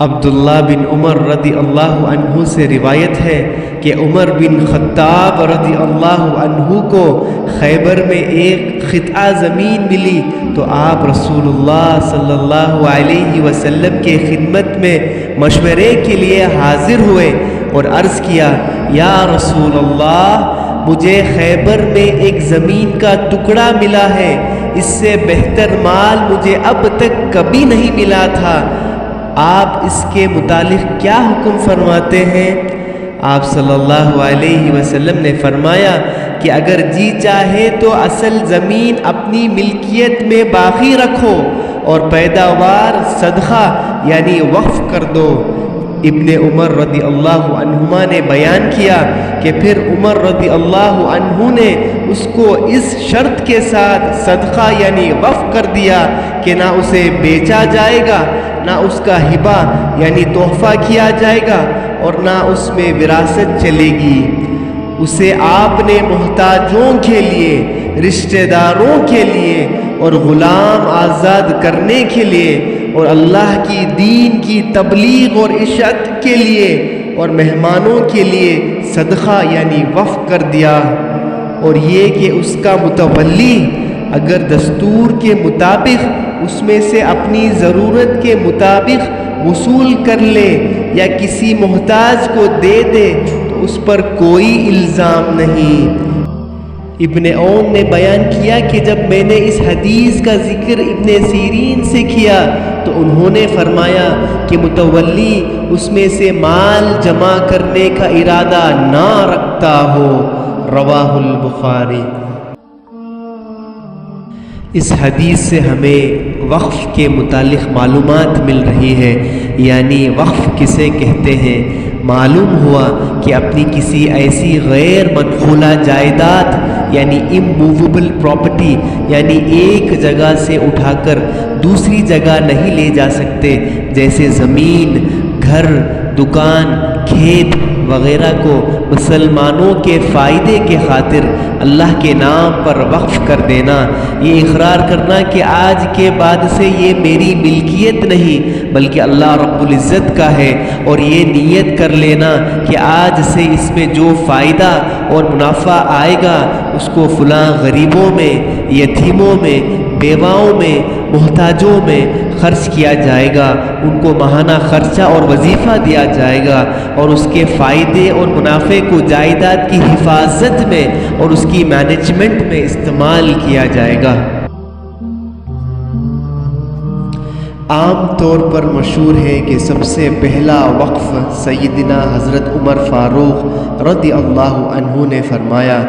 عبداللہ بن عمر رضی اللہ عنہ سے روایت ہے کہ عمر بن خطاب رضی اللہ عنہ کو خیبر میں ایک خطہ زمین ملی تو آپ رسول اللہ صلی اللہ علیہ وسلم کے خدمت میں مشورے کے لیے حاضر ہوئے اور عرض کیا، یا رسول اللہ، مجھے خیبر میں ایک زمین کا ٹکڑا ملا ہے، اس سے بہتر مال مجھے اب تک کبھی نہیں ملا تھا، آپ اس کے متعلق کیا حکم فرماتے ہیں؟ آپ صلی اللہ علیہ وسلم نے فرمایا کہ اگر جی چاہے تو اصل زمین اپنی ملکیت میں باقی رکھو اور پیداوار صدقہ یعنی وقف کر دو۔ ابن عمر رضی اللہ عنہما نے بیان کیا کہ پھر عمر رضی اللہ عنہ نے اس کو اس شرط کے ساتھ صدقہ یعنی وقف کر دیا کہ نہ اسے بیچا جائے گا، نہ اس کا ہبہ یعنی تحفہ کیا جائے گا اور نہ اس میں وراثت چلے گی۔ اسے آپ نے محتاجوں کے لیے، رشتہ داروں کے لیے اور غلام آزاد کرنے کے لیے اور اللہ کی دین کی تبلیغ اور اشاعت کے لیے اور مہمانوں کے لیے صدقہ یعنی وقف کر دیا، اور یہ کہ اس کا متولی اگر دستور کے مطابق اس میں سے اپنی ضرورت کے مطابق وصول کر لے یا کسی محتاج کو دے دے تو اس پر کوئی الزام نہیں۔ ابن عون نے بیان کیا کہ جب میں نے اس حدیث کا ذکر ابن سیرین سے کیا تو انہوں نے فرمایا کہ متولی اس میں سے مال جمع کرنے کا ارادہ نہ رکھتا ہو، رواہ البخاری۔ اس حدیث سے ہمیں وقف کے متعلق معلومات مل رہی ہے، یعنی وقف کسے کہتے ہیں۔ معلوم ہوا کہ اپنی کسی ایسی غیر منقولہ جائیداد یعنی اموویبل پراپرٹی یعنی ایک جگہ سے اٹھا کر دوسری جگہ نہیں لے جا سکتے، جیسے زمین، گھر، دکان، کھیت وغیرہ کو مسلمانوں کے فائدے کے خاطر اللہ کے نام پر وقف کر دینا، یہ اقرار کرنا کہ آج کے بعد سے یہ میری ملکیت نہیں بلکہ اللہ رب العزت کا ہے، اور یہ نیت کر لینا کہ آج سے اس میں جو فائدہ اور منافع آئے گا اس کو فلاں غریبوں میں، یتیموں میں، بیواؤں میں، محتاجوں میں خرچ کیا جائے گا، ان کو ماہانہ خرچہ اور وظیفہ دیا جائے گا، اور اس کے فائدے اور منافع کو جائیداد کی حفاظت میں اور اس کی مینجمنٹ میں استعمال کیا جائے گا۔ عام طور پر مشہور ہے کہ سب سے پہلا وقف سیدنا حضرت عمر فاروق رضی اللہ عنہ نے فرمایا،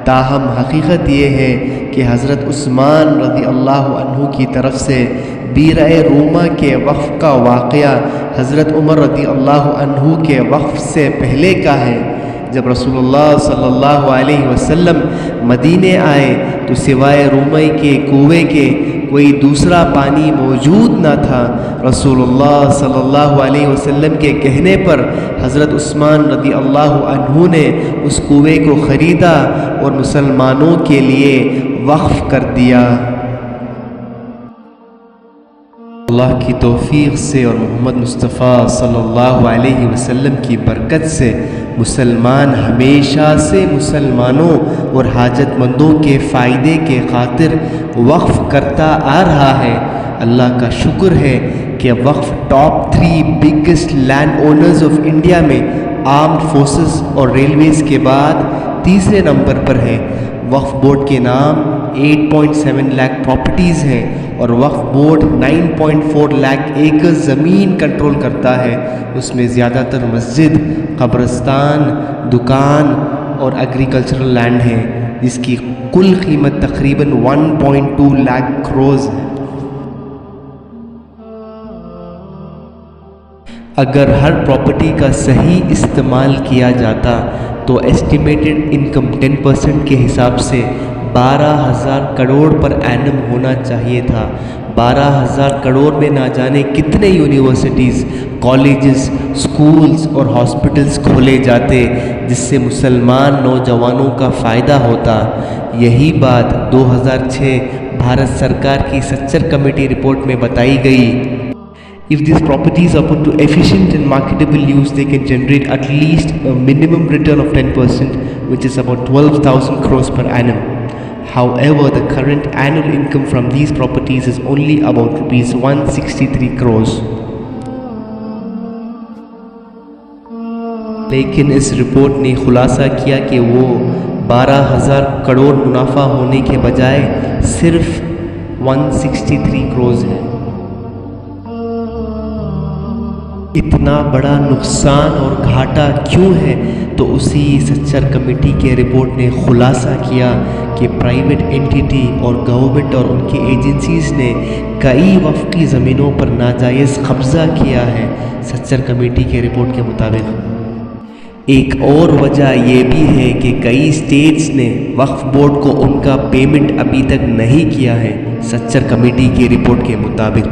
تاہم حقیقت یہ ہے کہ حضرت عثمان رضی اللہ عنہ کی طرف سے بیرہ روما کے وقف کا واقعہ حضرت عمر رضی اللہ عنہ کے وقف سے پہلے کا ہے۔ جب رسول اللہ صلی اللہ علیہ وسلم مدینے آئے تو سوائے رومے کے کنویں کے کوئی دوسرا پانی موجود نہ تھا۔ رسول اللہ صلی اللہ علیہ وسلم کے کہنے پر حضرت عثمان رضی اللہ عنہ نے اس کنویں کو خریدا اور مسلمانوں کے لیے وقف کر دیا۔ اللہ کی توفیق سے اور محمد مصطفیٰ صلی اللہ علیہ وسلم کی برکت سے مسلمان ہمیشہ سے مسلمانوں اور حاجت مندوں کے فائدے کے خاطر وقف کرتا آ رہا ہے۔ اللہ کا شکر ہے کہ وقف top 3 biggest land owners of India میں آرمڈ فورسز اور ریلویز کے بعد تیسرے نمبر پر ہے۔ وقف بورڈ کے نام 8.7 لاکھ پراپرٹیز ہیں اور وقف بورڈ 9.4 لاکھ ایکڑ زمین کنٹرول کرتا ہے۔ اس میں زیادہ تر مسجد، قبرستان، دکان اور ایگریکلچرل لینڈ ہے، جس کی کل قیمت تقریباً 1.2 لاکھ کروڑ ہے۔ اگر ہر پراپرٹی کا صحیح استعمال کیا جاتا تو ایسٹیمیٹڈ انکم 10% کے حساب سے 12,000 کروڑ پر اینم ہونا چاہیے تھا۔ 12,000 کروڑ میں نہ جانے کتنے یونیورسٹیز، کالجز، سکولز اور ہاسپٹلز کھولے جاتے جس سے مسلمان نوجوانوں کا فائدہ ہوتا۔ یہی بات 2006 بھارت سرکار کی سچر کمیٹی رپورٹ میں بتائی گئی۔ If these properties are put to efficient and marketable use, they can generate at least a minimum return of 10%, which is about 12,000 crores per annum. However, the current annual income from these properties is only about rupees 163 crores. لیکن اس report نے خلاصہ کیا کہ وہ 12,000 کروڑ منافع ہونے کے بجائے صرف 163 کروڑ ہے۔ اتنا بڑا نقصان اور گھاٹا کیوں ہے؟ تو اسی سچر کمیٹی کے رپورٹ نے خلاصہ کیا کہ پرائیویٹ اینٹیٹی اور گورنمنٹ اور ان کی ایجنسیز نے کئی وفقی زمینوں پر ناجائز قبضہ کیا ہے۔ سچر کمیٹی کے رپورٹ کے مطابق ایک اور وجہ یہ بھی ہے کہ کئی اسٹیٹس نے وقف بورڈ کو ان کا پیمنٹ ابھی تک نہیں کیا ہے۔ سچر کمیٹی کی رپورٹ کے مطابق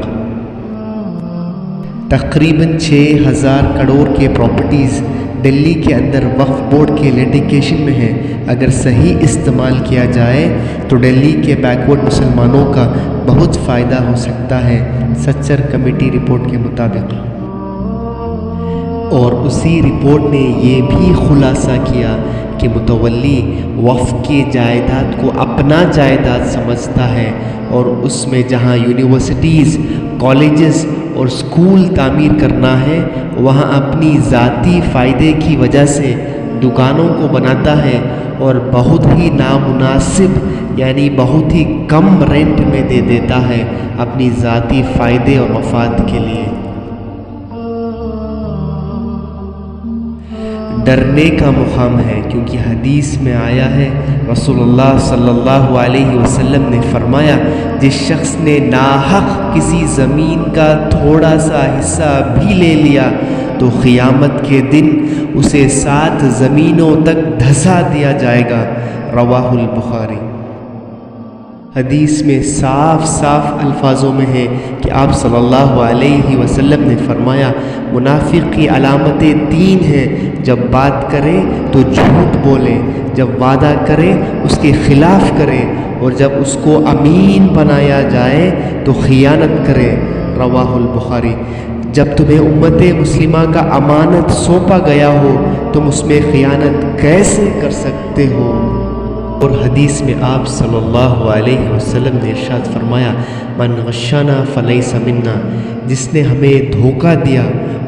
تقریباً 6,000 کروڑ کے پراپرٹیز دلی کے اندر وقف بورڈ کے لیٹیگیشن میں ہیں۔ اگر صحیح استعمال کیا جائے تو دلی کے بیکورڈ مسلمانوں کا بہت فائدہ ہو سکتا ہے، سچر کمیٹی رپورٹ کے مطابق۔ اور اسی رپورٹ نے یہ بھی خلاصہ کیا کہ متولی وقف کی جائیداد کو اپنا جائیداد سمجھتا ہے، اور اس میں جہاں یونیورسٹیز، کالجز اور اسکول تعمیر کرنا ہے وہاں اپنی ذاتی فائدے کی وجہ سے دکانوں کو بناتا ہے اور بہت ہی نامناسب یعنی بہت ہی کم رینٹ میں دے دیتا ہے اپنی ذاتی فائدے اور مفاد کے لیے۔ ڈرنے کا مقام ہے، کیونکہ حدیث میں آیا ہے، رسول اللہ صلی اللہ علیہ وسلم نے فرمایا، جس شخص نے ناحق کسی زمین کا تھوڑا سا حصہ بھی لے لیا تو قیامت کے دن اسے 7 زمینوں تک دھسا دیا جائے گا، رواہ البخاری۔ حدیث میں صاف صاف الفاظوں میں ہے کہ آپ صلی اللہ علیہ وسلم نے فرمایا، منافق کی علامتیں 3 ہیں، جب بات کرے تو جھوٹ بولے، جب وعدہ کرے اس کے خلاف کرے، اور جب اس کو امین بنایا جائے تو خیانت کرے، رواہ البخاری۔ جب تمہیں امت مسلمہ کا امانت سونپا گیا ہو تم اس میں خیانت کیسے کر سکتے ہو؟ اور حدیث میں آپ صلی اللہ علیہ وسلم نے ارشاد فرمایا، من غشنا فلیس منا، جس نے ہمیں دھوکہ دیا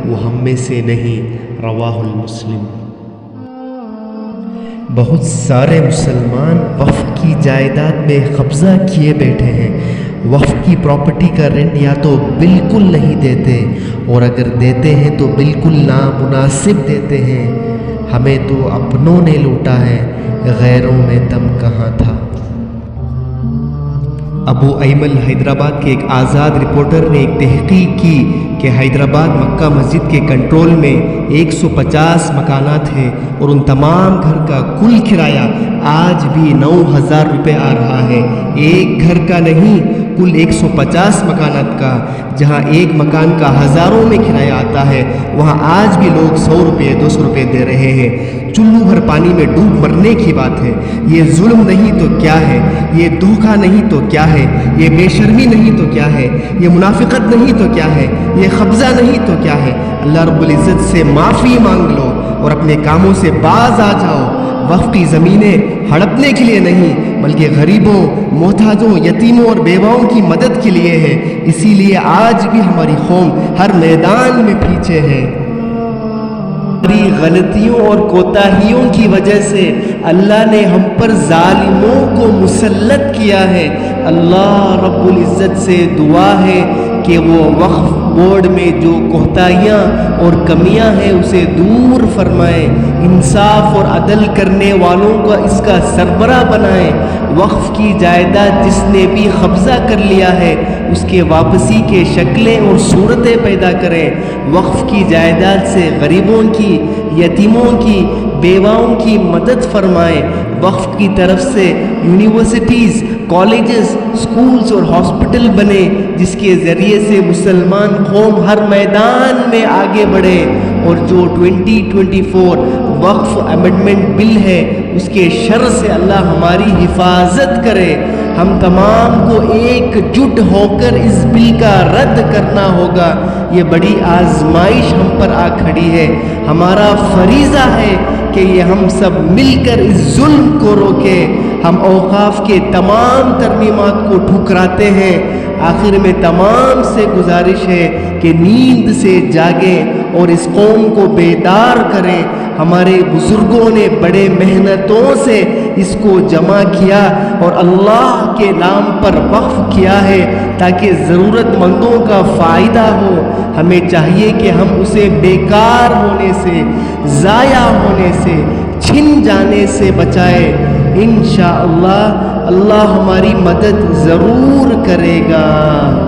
وہ ہم میں سے نہیں، رواہ المسلم۔ بہت سارے مسلمان وقف کی جائیداد میں قبضہ کیے بیٹھے ہیں، وقف کی پراپرٹی کا رینٹ یا تو بالکل نہیں دیتے، اور اگر دیتے ہیں تو بالکل نامناسب دیتے ہیں۔ ہمیں تو اپنوں نے لوٹا ہے، غیروں میں دم کہاں تھا؟ ابو ایمل حیدرآباد کے ایک آزاد رپورٹر نے ایک تحقیق کی کہ حیدرآباد مکہ مسجد کے کنٹرول میں 150 مکانات ہیں، اور ان تمام گھر کا کل کرایہ آج بھی 9,000 روپے آ رہا ہے، ایک گھر کا نہیں، کل 150 مکانات کا۔ جہاں ایک مکان کا ہزاروں میں کرایہ آتا ہے وہاں آج بھی لوگ 100 روپے 200 روپے دے رہے ہیں۔ چلو بھر پانی میں ڈوب مرنے کی بات ہے۔ یہ ظلم نہیں تو کیا ہے؟ یہ دھوکہ نہیں تو کیا ہے؟ یہ بے شرمی نہیں تو کیا ہے؟ یہ منافقت نہیں تو کیا ہے؟ یہ قبضہ نہیں تو کیا ہے؟ اللہ رب العزت سے معافی مانگ لو اور اپنے کاموں سے باز آ جاؤ۔ وقف کی زمینیں ہڑپنے کے لیے نہیں بلکہ غریبوں، محتاجوں، یتیموں اور بیواؤں کی مدد کے لیے ہے۔ اسی لیے آج بھی ہماری قوم ہر میدان میں پیچھے ہے۔ ہماری غلطیوں اور کوتاہیوں کی وجہ سے اللہ نے ہم پر ظالموں کو مسلط کیا ہے۔ اللہ رب العزت سے دعا ہے کہ وہ وقف بورڈ میں جو کوتاہیاں اور کمیاں ہیں اسے دور فرمائے، انصاف اور عدل کرنے والوں کا اس کا سربراہ بنائے۔ وقف کی جائیداد جس نے بھی قبضہ کر لیا ہے اس کے واپسی کے شکلیں اور صورتیں پیدا کریں۔ وقف کی جائیداد سے غریبوں کی، یتیموں کی، بیواؤں کی مدد فرمائے۔ وقف کی طرف سے یونیورسٹیز، کالجز، سکولز اور ہاسپٹل بنے جس کے ذریعے سے مسلمان قوم ہر میدان میں آگے بڑھے، اور جو 2024 وقف امینڈمنٹ بل ہے اس کے شر سے اللہ ہماری حفاظت کرے۔ ہم تمام کو ایک جٹ ہو کر اس بل کا رد کرنا ہوگا۔ یہ بڑی آزمائش ہم پر آ کھڑی ہے، ہمارا فریضہ ہے کہ یہ ہم سب مل کر اس ظلم کو روکے۔ ہم اوقاف کے تمام ترمیمات کو ٹھکراتے ہیں۔ آخر میں تمام سے گزارش ہے کہ نیند سے جاگیں اور اس قوم کو بیدار کریں۔ ہمارے بزرگوں نے بڑے محنتوں سے اس کو جمع کیا اور اللہ کے نام پر وقف کیا ہے تاکہ ضرورت مندوں کا فائدہ ہو۔ ہمیں چاہیے کہ ہم اسے بیکار ہونے سے، ضائع ہونے سے، چھن جانے سے بچائے۔ انشاءاللہ اللہ ہماری مدد ضرور کرے گا۔